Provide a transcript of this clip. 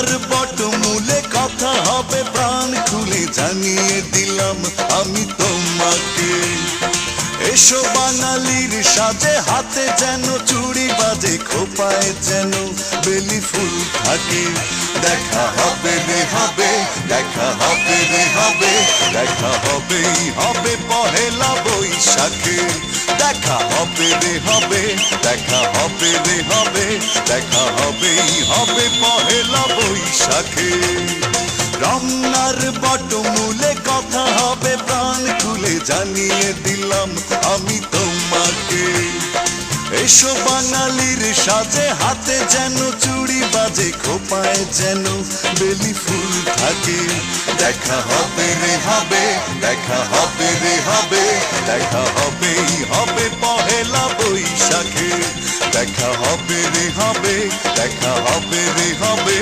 রমনার বটমূলে কথা হবে প্রাণ খুলে জানিয়ে দিলাম আমি তোমাকে। এসো বাঙালির সাজে, হাতে যেন চুড়ি বাজে, খোপায় যেন বেলি ফুল থাকে। দেখা হবে রে হবে, দেখা হবে রে হবে, দেখা হবেই হবে পহেলা বৈশাখে। দেখা হবে রে হবে, দেখা হবে রে হবে, দেখা হবেই হবে পহেলা বৈশাখে। রমনার বটমূলে কথা হবে প্রাণ খুলে জানিয়ে দিলাম আমি তোমাকে। এসো বাঙালির সাজে, হাতে যেন চুড়ি বাজে, খোপায় যেন বেলি ফুল থাকে। দেখা হবে রে হবে, দেখা হবে রে হবে, দেখা হবেই হবে পহেলা বৈশাখে। দেখা হবে রে হবে, দেখা হবে রে হবে।